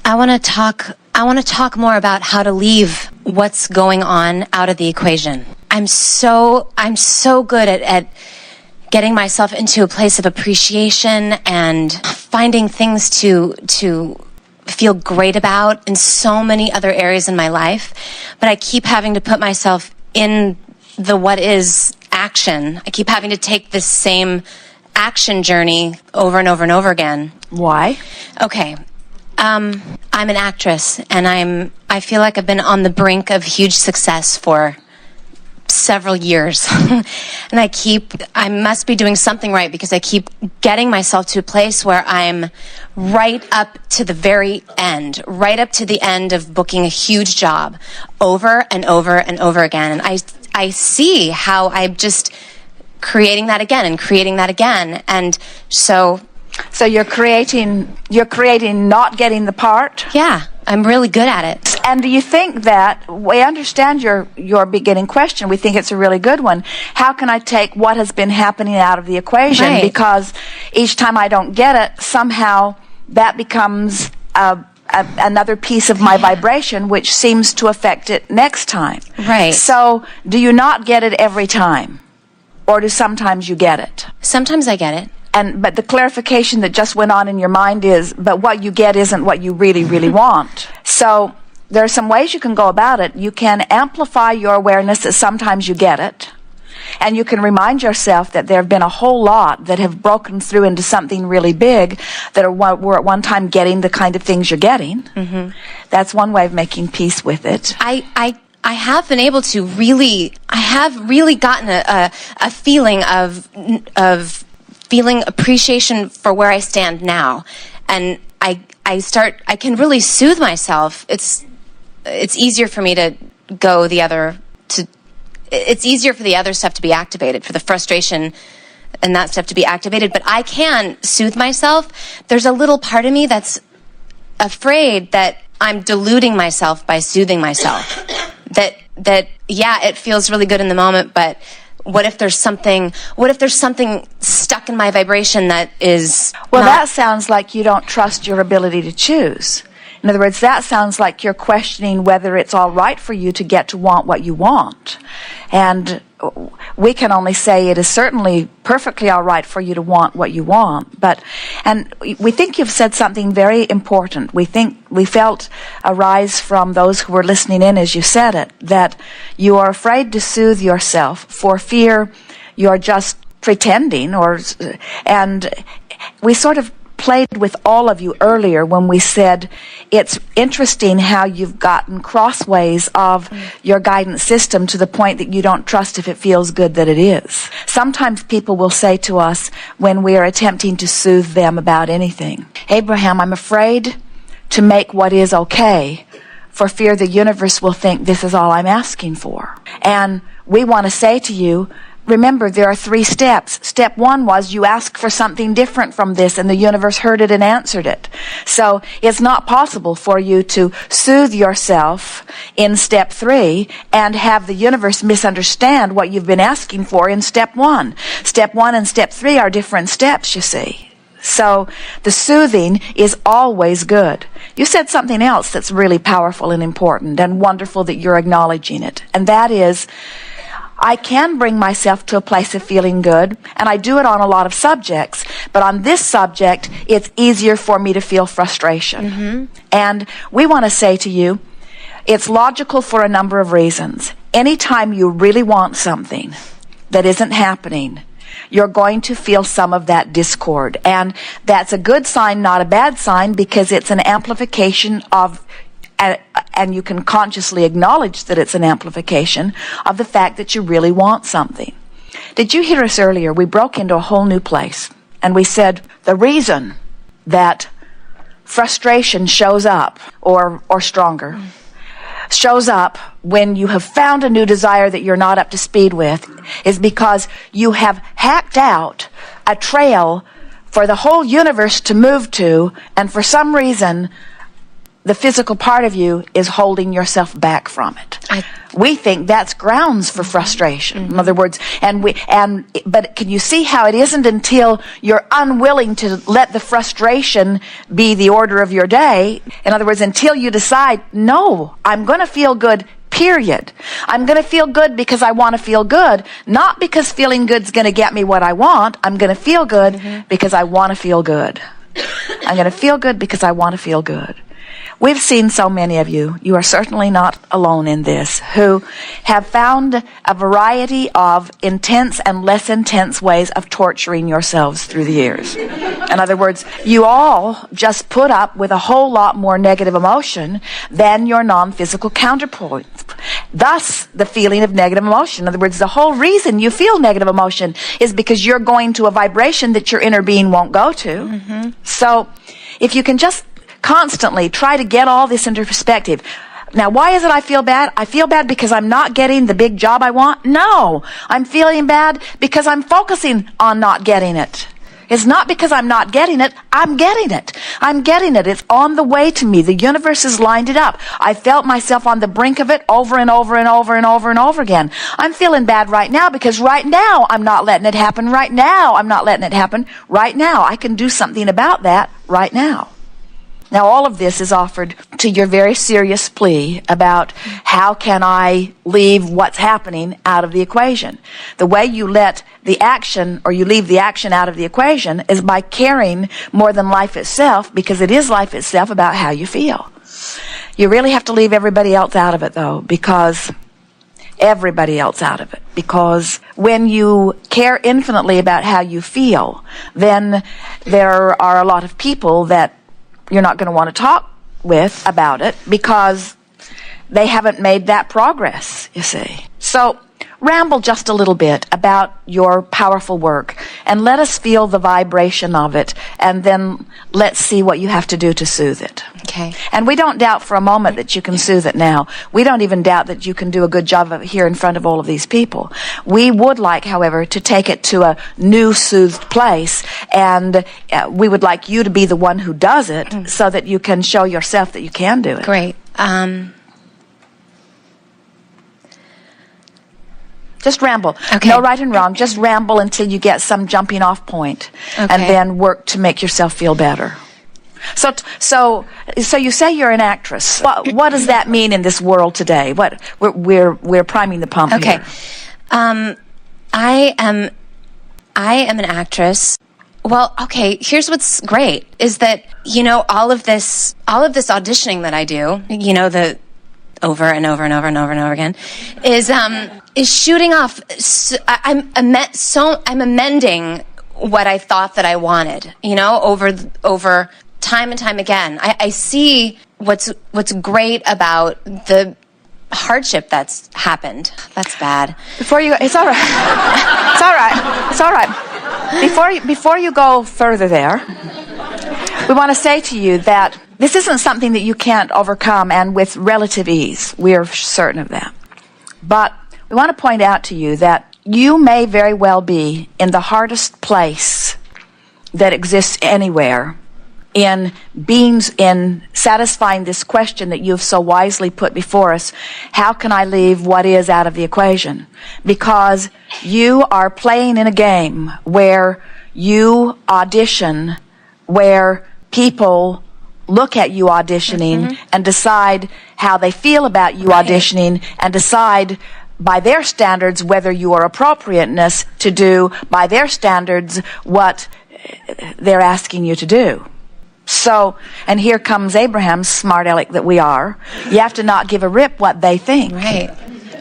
I want to talk more about how to leave what's going on out of the equation. I'm so good at getting myself into a place of appreciation and finding things to feel great about in so many other areas in my life, but I keep having to put myself in the what is action. I keep having to take this same action journey over and over and over again. Why? Okay. I'm an actress, and I feel like I've been on the brink of huge success for several years. And I must be doing something right, because I keep getting myself to a place where I'm right up to the very end, right up to the end of booking a huge job over and over and over again. And I see how I'm just creating that again and creating that again. And so you're creating not getting the part? Yeah, I'm really good at it. And do you think that, we understand your beginning question, we think it's a really good one, how can I take what has been happening out of the equation? Right. Because each time I don't get it, somehow that becomes another piece of my vibration, which seems to affect it next time. Right. So do you not get it every time? Or do sometimes you get it? Sometimes I get it. But the clarification that just went on in your mind is, but what you get isn't what you really, really want. So there are some ways you can go about it. You can amplify your awareness that sometimes you get it. And you can remind yourself that there have been a whole lot that have broken through into something really big that were at one time getting the kind of things you're getting. Mm-hmm. That's one way of making peace with it. I have been able to I have really gotten a feeling of feeling appreciation for where I stand now. And I can really soothe myself. It's easier for me to go it's easier for the other stuff to be activated, for the frustration and that stuff to be activated, but I can soothe myself. There's a little part of me that's afraid that I'm deluding myself by soothing myself. That yeah, it feels really good in the moment, but what if there's something stuck in my vibration that is that sounds like you don't trust your ability to choose. In other words, that sounds like you're questioning whether it's all right for you to get to want what you want. And we can only say it is certainly perfectly all right for you to want what you want. And we think you've said something very important. We felt arise from those who were listening in as you said it, that you are afraid to soothe yourself for fear you're just pretending, and we sort of played with all of you earlier when we said it's interesting how you've gotten crossways of your guidance system to the point that you don't trust if it feels good that it is. Sometimes people will say to us when we are attempting to soothe them about anything, Abraham, I'm afraid to make what is okay for fear the universe will think this is all I'm asking for. And we want to say to you, remember, there are 3 steps. Step 1 was you asked for something different from this, and the universe heard it and answered it. So it's not possible for you to soothe yourself in step 3 and have the universe misunderstand what you've been asking for in step 1. Step 1 and step 3 are different steps, you see. So the soothing is always good. You said something else that's really powerful and important and wonderful that you're acknowledging it, and that is, I can bring myself to a place of feeling good, and I do it on a lot of subjects, but on this subject, it's easier for me to feel frustration. Mm-hmm. And we want to say to you, it's logical for a number of reasons. Anytime you really want something that isn't happening, you're going to feel some of that discord. And that's a good sign, not a bad sign, because it's an amplification of and you can consciously acknowledge that it's an amplification of the fact that you really want something. Did you hear us earlier? We broke into a whole new place, and we said the reason that frustration shows up, or stronger, shows up when you have found a new desire that you're not up to speed with is because you have hacked out a trail for the whole universe to move to, and for some reason the physical part of you is holding yourself back from it. We think that's grounds for frustration. In other words, but can you see how it isn't until you're unwilling to let the frustration be the order of your day? In other words, until you decide, no, I'm going to feel good, period. I'm going to feel good because I want to feel good, not because feeling good's going to get me what I want. I'm going to feel good because I want to feel good. I'm going to feel good because I want to feel good. We've seen so many of you, you are certainly not alone in this, who have found a variety of intense and less intense ways of torturing yourselves through the years. In other words, you all just put up with a whole lot more negative emotion than your non-physical counterpoints. Thus, the feeling of negative emotion. In other words, the whole reason you feel negative emotion is because you're going to a vibration that your inner being won't go to. So, if you can just constantly try to get all this into perspective. Now, why is it I feel bad? I feel bad because I'm not getting the big job I want? No. I'm feeling bad because I'm focusing on not getting it. It's not because I'm not getting it. I'm getting it. I'm getting it. It's on the way to me. The universe has lined it up. I felt myself on the brink of it over and over and over and over and over again. I'm feeling bad right now because right now I'm not letting it happen. Right now I'm not letting it happen. Right now I can do something about that right now. Now, all of this is offered to your very serious plea about how can I leave what's happening out of the equation. The way you let the action, or you leave the action out of the equation, is by caring more than life itself, because it is life itself about how you feel. You really have to leave everybody else out of it, though, because everybody else out of it. Because when you care infinitely about how you feel, then there are a lot of people that you're not going to want to talk with about it because they haven't made that progress, you see. So, ramble just a little bit about your powerful work and let us feel the vibration of it, and then let's see what you have to do to soothe it. Okay. And we don't doubt for a moment that you can soothe it now. We don't even doubt that you can do a good job of it here in front of all of these people. We would like, however, to take it to a new soothed place, and we would like you to be the one who does it so that you can show yourself that you can do it. Great. Just ramble. Okay. No right and wrong. Just ramble until you get some jumping off point, and then work to make yourself feel better. So you say you're an actress. What does that mean in this world today? We're priming the pump Okay. here. I am an actress. Well, okay, here's what's great is that, all of this auditioning that I do, the over and over and over and over and over again, is shooting off. I'm amending what I thought that I wanted, over time and time again. I see what's great about the hardship that's happened. That's bad. Before you go, it's all right. It's all right. Before you go further there, we want to say to you that this isn't something that you can't overcome, and with relative ease. We are certain of that. But we want to point out to you that you may very well be in the hardest place that exists anywhere in satisfying this question that you've so wisely put before us: how can I leave what is out of the equation? Because you are playing in a game where you audition, where people look at you auditioning and decide how they feel about you auditioning, and decide by their standards whether you are appropriateness to do, by their standards, what they're asking you to do. So, and here comes Abraham, smart aleck that we are. You have to not give a rip what they think. Right.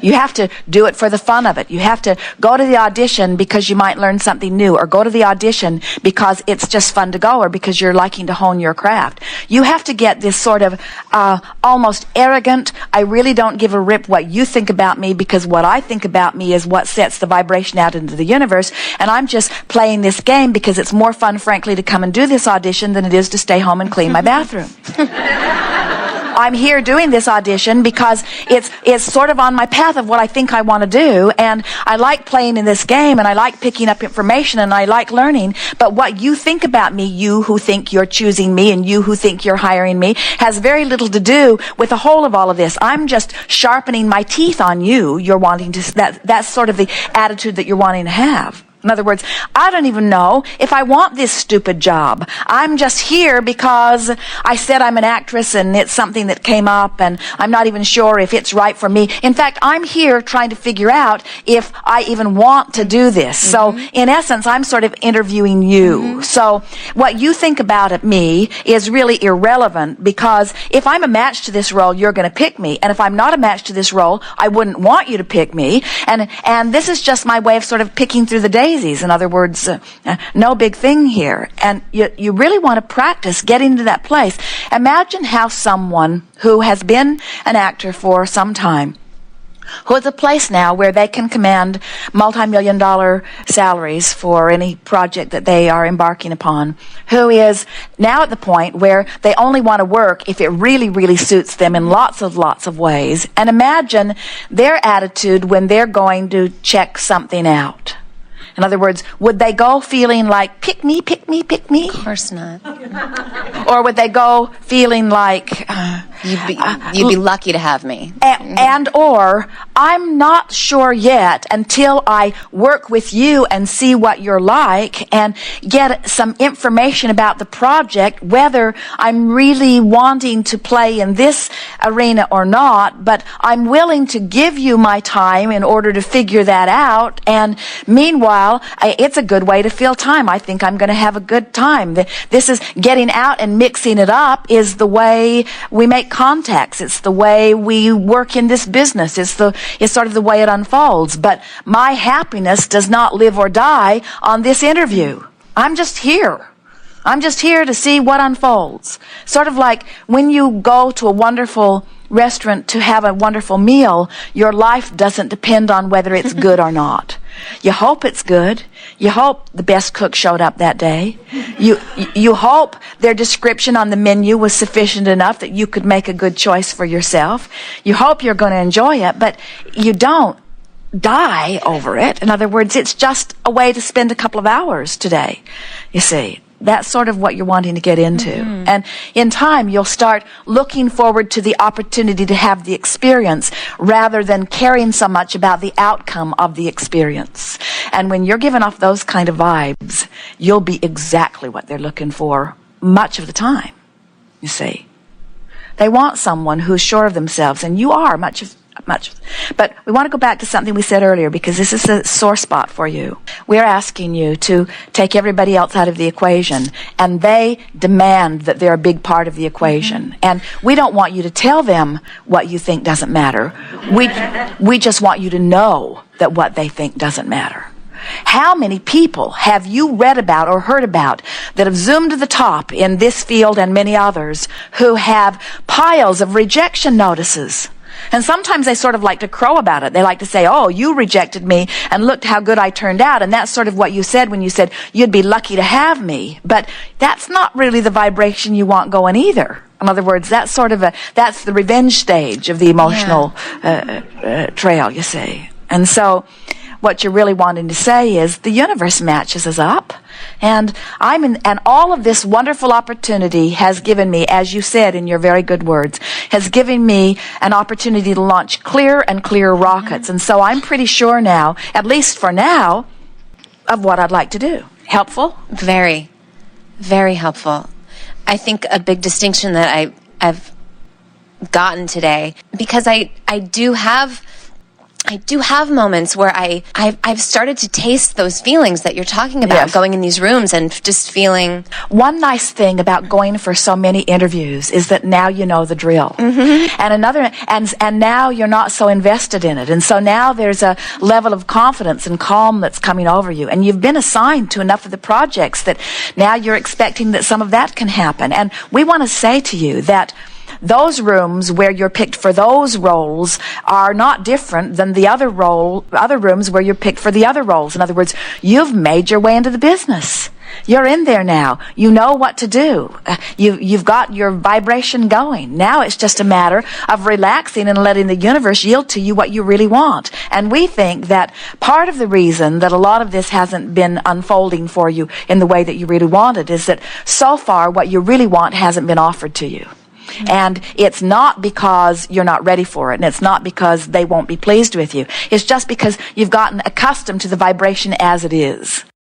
You have to do it for the fun of it. You have to go to the audition because you might learn something new, or go to the audition because it's just fun to go, or because you're liking to hone your craft. You have to get this sort of almost arrogant, I really don't give a rip what you think about me, because what I think about me is what sets the vibration out into the universe, and I'm just playing this game because it's more fun, frankly, to come and do this audition than it is to stay home and clean my bathroom. I'm here doing this audition because it's sort of on my path of what I think I want to do, and I like playing in this game, and I like picking up information, and I like learning. But what you think about me, you who think you're choosing me and you who think you're hiring me, has very little to do with the whole of all of this. I'm just sharpening my teeth on you. You're wanting to, that's sort of the attitude that you're wanting to have. In other words, I don't even know if I want this stupid job. I'm just here because I said I'm an actress and it's something that came up, and I'm not even sure if it's right for me. In fact, I'm here trying to figure out if I even want to do this. So in essence, I'm sort of interviewing you. So what you think about me is really irrelevant, because if I'm a match to this role, you're going to pick me. And if I'm not a match to this role, I wouldn't want you to pick me. And this is just my way of sort of picking through the daisies. In other words, no big thing here. And you really want to practice getting to that place. Imagine how someone who has been an actor for some time, who is a place now where they can command multi-million-dollar salaries for any project that they are embarking upon, who is now at the point where they only want to work if it really, really suits them in lots of ways. And imagine their attitude when they're going to check something out. In other words, would they go feeling like, pick me, pick me, pick me? Of course not. Or would they go feeling like, you'd be lucky to have me. Or, I'm not sure yet until I work with you and see what you're like and get some information about the project, whether I'm really wanting to play in this arena or not, but I'm willing to give you my time in order to figure that out. And meanwhile, it's a good way to fill time. I think I'm going to have a good time. This is getting out and mixing it up is the way we make contacts. It's the way we work in this business. It's sort of the way it unfolds. But my happiness does not live or die on this interview. I'm just here. I'm just here to see what unfolds. Sort of like when you go to a wonderful restaurant to have a wonderful meal, your life doesn't depend on whether it's good or not. You hope it's good. You hope the best cook showed up that day. You hope their description on the menu was sufficient enough that you could make a good choice for yourself. You hope you're going to enjoy it, but you don't die over it. In other words, it's just a way to spend a couple of hours today, you see. That's sort of what you're wanting to get into. And in time, you'll start looking forward to the opportunity to have the experience rather than caring so much about the outcome of the experience. And when you're giving off those kind of vibes, you'll be exactly what they're looking for much of the time, you see. They want someone who's sure of themselves, and you are much. But we want to go back to something we said earlier, because this is a sore spot for you. We're asking you to take everybody else out of the equation, and they demand that they're a big part of the equation. And we don't want you to tell them what you think doesn't matter. We just want you to know that what they think doesn't matter. How many people have you read about or heard about that have zoomed to the top in this field and many others who have piles of rejection notices? And sometimes they sort of like to crow about it. They like to say, oh, you rejected me and looked how good I turned out. And that's sort of what you said when you said you'd be lucky to have me. But that's not really the vibration you want going either. In other words, that's the revenge stage of the emotional trail, you see. And so what you're really wanting to say is the universe matches us up. And and all of this wonderful opportunity has given me, as you said in your very good words, has given me an opportunity to launch clearer and clearer rockets. And so I'm pretty sure now, at least for now, of what I'd like to do. Helpful? Very, very helpful. I think a big distinction that I've gotten today, because I do have moments where I've started to taste those feelings that you're talking about, going in these rooms and just feeling. One nice thing about going for so many interviews is that now you know the drill. And now you're not so invested in it. And so now there's a level of confidence and calm that's coming over you. And you've been assigned to enough of the projects that now you're expecting that some of that can happen. And we want to say to you that those rooms where you're picked for those roles are not different than the other rooms where you're picked for the other roles. In other words, you've made your way into the business. You're in there now. You know what to do. You've got your vibration going. Now it's just a matter of relaxing and letting the universe yield to you what you really want. And we think that part of the reason that a lot of this hasn't been unfolding for you in the way that you really wanted is that so far what you really want hasn't been offered to you. And it's not because you're not ready for it, and it's not because they won't be pleased with you. It's just because you've gotten accustomed to the vibration as it is.